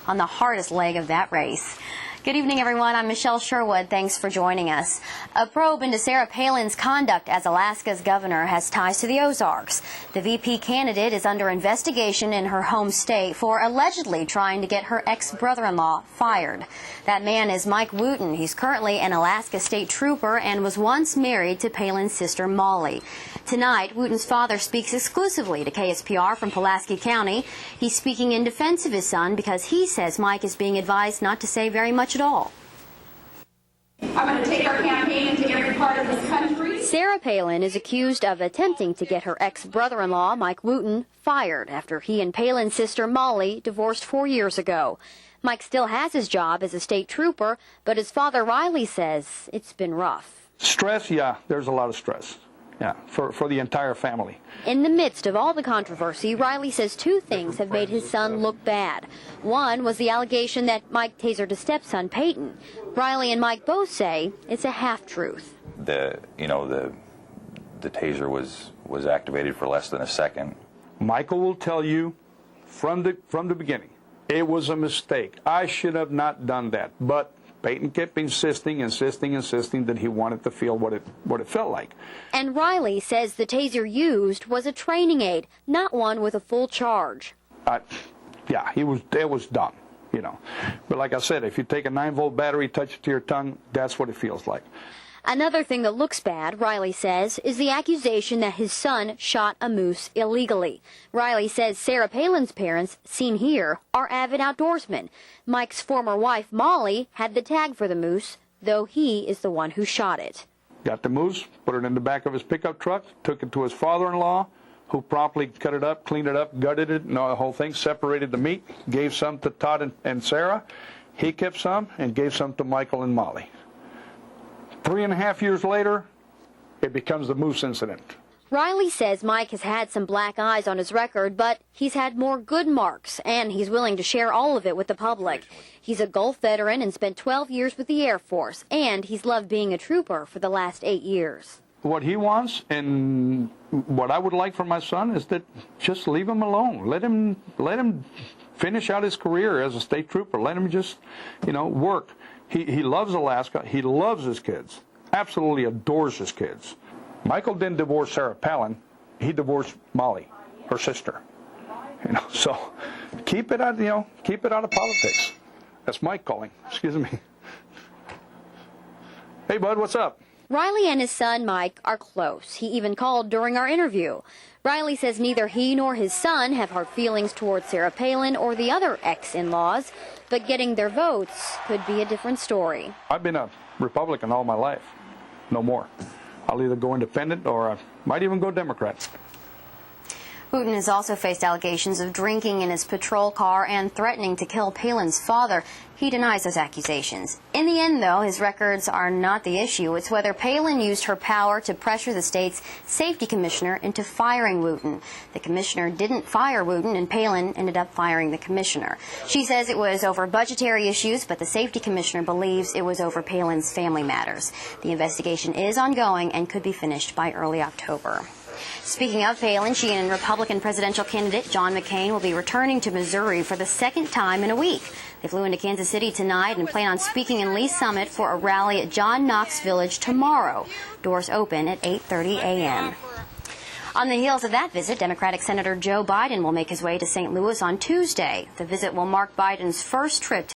on the hardest leg of that race. Good evening, everyone. I'm Michelle Sherwood. Thanks for joining us. A probe into Sarah Palin's conduct as Alaska's governor has ties to the Ozarks. The VP candidate is under investigation in her home state for allegedly trying to get her ex-brother-in-law fired. That man is Mike Wooten. He's currently an Alaska state trooper and was once married to Palin's sister Molly. Tonight, Wooten's father speaks exclusively to KSPR from Pulaski County. He's speaking in defense of his son because he says Mike is being advised not to say very much at all. I'm going to take our campaign into every part of this country. Sarah Palin is accused of attempting to get her ex-brother-in-law, Mike Wooten, fired after he and Palin's sister Molly divorced 4 years ago. Mike still has his job as a state trooper, but his father Riley says it's been rough. Stress, yeah, there's a lot of stress. Yeah, for the entire family. In the midst of all the controversy, Riley says two things have made his son look bad. One was the allegation that Mike tasered his stepson, Peyton. Riley and Mike both say it's a half-truth. The taser was activated for less than a second. Michael will tell you from the beginning, it was a mistake. I should have not done that, but Peyton kept insisting that he wanted to feel what it felt like. And Riley says the taser used was a training aid, not one with a full charge. Yeah, it was dumb, you know. But like I said, if you take a 9-volt battery, touch it to your tongue, that's what it feels like. Another thing that looks bad, Riley says, is the accusation that his son shot a moose illegally. Riley says Sarah Palin's parents, seen here, are avid outdoorsmen. Mike's former wife, Molly, had the tag for the moose, though he is the one who shot it. Got the moose, put it in the back of his pickup truck, took it to his father-in-law, who promptly cut it up, cleaned it up, gutted it, the whole thing, separated the meat, gave some to Todd and Sarah. He kept some and gave some to Michael and Molly. 3.5 years later, it becomes the moose incident. Riley says Mike has had some black eyes on his record, but he's had more good marks, and he's willing to share all of it with the public. He's a Gulf veteran and spent 12 years with the Air Force, and he's loved being a trooper for the last 8 years. What he wants and what I would like for my son is that just leave him alone. Let him finish out his career as a state trooper. Let him just, work. He loves Alaska. He loves his kids. Absolutely adores his kids. Michael didn't divorce Sarah Palin. He divorced Molly, her sister. So keep it out of politics. That's Mike calling. Excuse me. Hey, bud, what's up? Riley and his son, Mike, are close. He even called during our interview. Riley says neither he nor his son have hard feelings towards Sarah Palin or the other ex-in-laws, but getting their votes could be a different story. I've been a Republican all my life. No more. I'll either go independent or I might even go Democrat. Wooten has also faced allegations of drinking in his patrol car and threatening to kill Palin's father. He denies those accusations. In the end, though, his records are not the issue. It's whether Palin used her power to pressure the state's safety commissioner into firing Wooten. The commissioner didn't fire Wooten, and Palin ended up firing the commissioner. She says it was over budgetary issues, but the safety commissioner believes it was over Palin's family matters. The investigation is ongoing and could be finished by early October. Speaking of Palin, she and Republican presidential candidate John McCain will be returning to Missouri for the second time in a week. They flew into Kansas City tonight and plan on speaking in Lee's Summit for a rally at John Knox Village tomorrow. Doors open at 8:30 a.m. On the heels of that visit, Democratic Senator Joe Biden will make his way to St. Louis on Tuesday. The visit will mark Biden's first trip